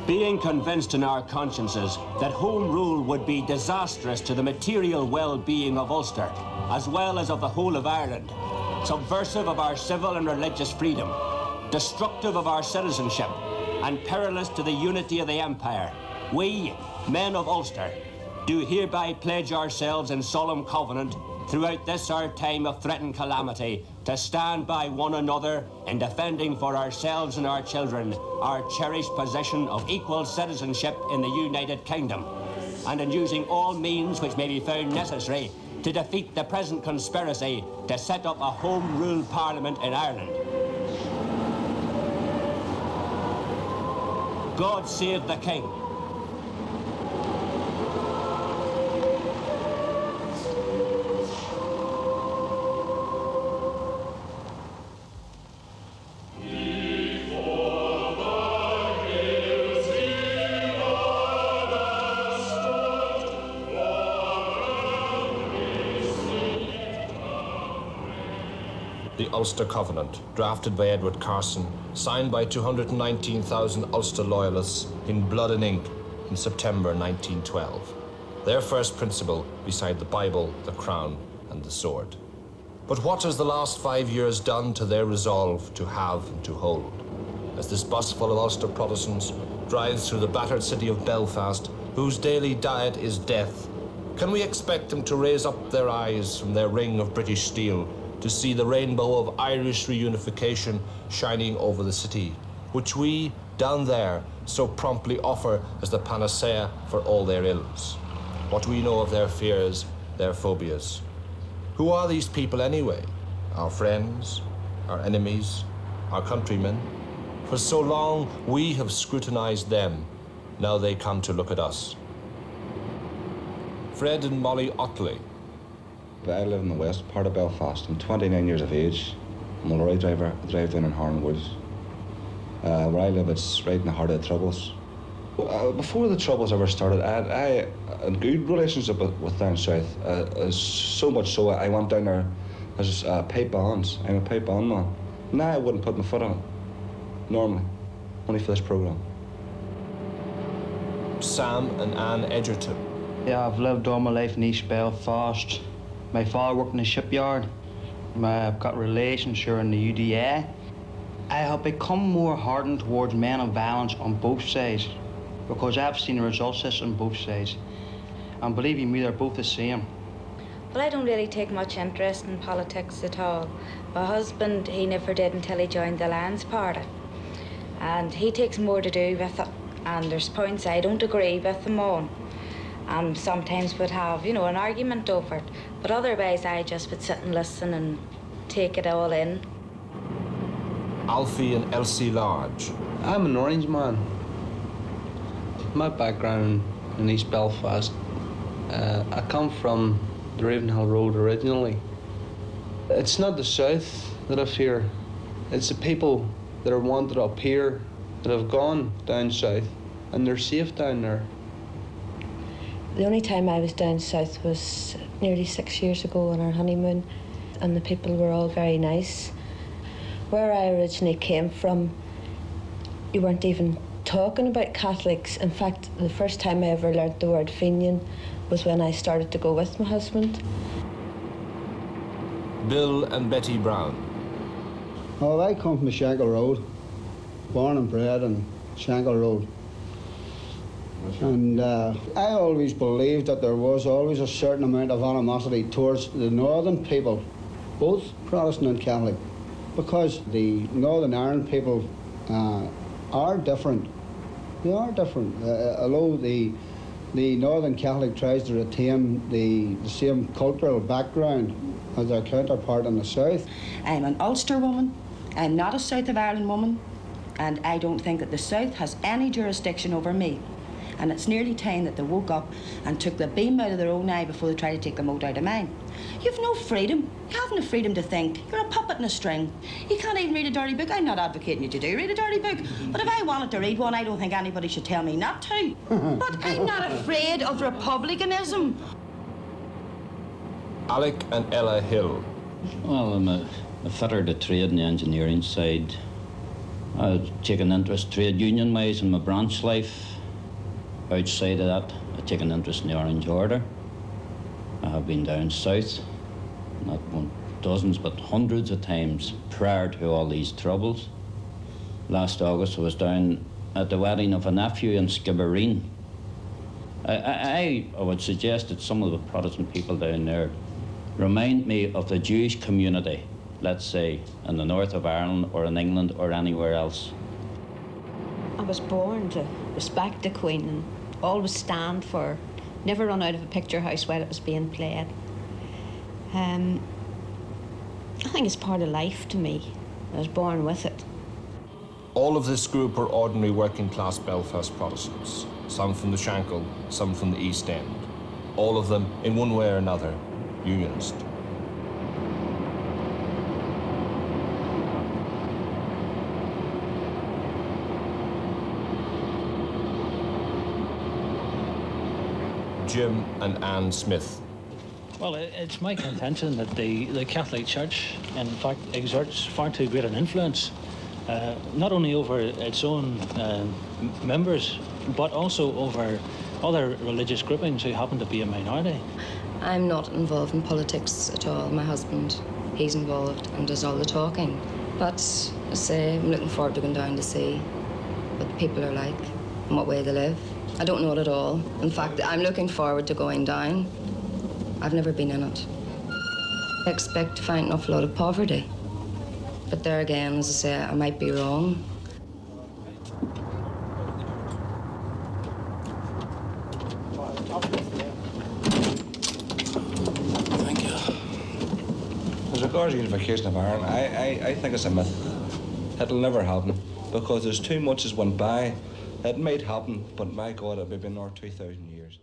Being convinced in our consciences that Home Rule would be disastrous to the material well-being of Ulster, as well as of the whole of Ireland, subversive of our civil and religious freedom, destructive of our citizenship, and perilous to the unity of the Empire, we, men of Ulster, do hereby pledge ourselves in solemn covenant throughout this our time of threatened calamity to stand by one another in defending for ourselves and our children our cherished position of equal citizenship in the United Kingdom, and in using all means which may be found necessary to defeat the present conspiracy to set up a Home Rule Parliament in Ireland. God save the King. The Ulster Covenant, drafted by Edward Carson, signed by 219,000 Ulster loyalists in blood and ink in September 1912. Their first principle beside the Bible, the crown and the sword. But what has the last 5 years done to their resolve to have and to hold? As this bus full of Ulster Protestants drives through the battered city of Belfast, whose daily diet is death, can we expect them to raise up their eyes from their ring of British steel to see the rainbow of Irish reunification shining over the city, which we, down there, so promptly offer as the panacea for all their ills? What do we know of their fears, their phobias? Who are these people anyway? Our friends, our enemies, our countrymen? For so long we have scrutinized them, now they come to look at us. Fred and Molly Otley. I live in the west part of Belfast. I'm 29 years of age. I'm a lorry driver. I drive down in Harland and Wolff. Where I live, it's right in the heart of the Troubles. Before the Troubles ever started, I had a good relationship with down south. So much so I went down there as pipe bands. I'm a pipe band man. Now I wouldn't put my foot on it, normally, only for this programme. Sam and Anne Egerton. Yeah, I've lived all my life in East Belfast. My father worked in the shipyard. I've got relations here in the UDA. I have become more hardened towards men of violence on both sides because I've seen the results of this on both sides. And believe me, they're both the same. Well, I don't really take much interest in politics at all. My husband, he never did until he joined the Lands Party. And he takes more to do with it. And there's points I don't agree with him on. And sometimes would have, an argument over it. But otherwise, I just would sit and listen and take it all in. Alfie and Elsie Large. I'm an Orange man. My background in East Belfast, I come from the Ravenhill Road originally. It's not the south that I fear. It's the people that are wanted up here that have gone down south and they're safe down there. The only time I was down south was nearly 6 years ago on our honeymoon, and the people were all very nice. Where I originally came from, you weren't even talking about Catholics. In fact, the first time I ever learnt the word Fenian was when I started to go with my husband. Bill and Betty Brown. Oh, I come from Shankill Road, born and bred in Shankill Road. And I always believed that there was always a certain amount of animosity towards the northern people, both Protestant and Catholic, because the Northern Ireland people are different. They are different. Although the Northern Catholic tries to retain the same cultural background as their counterpart in the south. I'm an Ulster woman. I'm not a South of Ireland woman, and I don't think that the south has any jurisdiction over me. And it's nearly time that they woke up and took the beam out of their own eye before they try to take the mote out of mine. You've no freedom. You haven't the freedom to think. You're a puppet in a string. You can't even read a dirty book. I'm not advocating you to do read a dirty book. But if I wanted to read one, I don't think anybody should tell me not to. But I'm not afraid of republicanism. Alec and Ella Hill. Well, I'm a fitter to trade in the engineering side. I've taken interest trade union-wise in my branch life. Outside of that, I've taken interest in the Orange Order. I have been down south, not one, dozens, but hundreds of times prior to all these troubles. Last August, I was down at the wedding of a nephew in Skibbereen. I would suggest that some of the Protestant people down there remind me of the Jewish community, let's say, in the north of Ireland or in England or anywhere else. I was born to respect the Queen and always stand for her, never run out of a picture house while it was being played. I think it's part of life to me. I was born with it. All of this group are ordinary working class Belfast Protestants, some from the Shankill, some from the East End. All of them, in one way or another, Unionist. Jim and Anne Smith. Well, it's my contention that the Catholic Church, in fact, exerts far too great an influence, not only over its own members, but also over other religious groupings who happen to be a minority. I'm not involved in politics at all. My husband, he's involved and does all the talking. But I say, I'm looking forward to going down to see what the people are like and what way they live. I don't know it at all. In fact, I'm looking forward to going down. I've never been in it. I expect to find an awful lot of poverty. But there again, as I say, I might be wrong. Thank you. As regards the unification of Ireland, I think it's a myth. It'll never happen because there's too much has went by. It might happen, but my God, it'll be been over 2,000 years.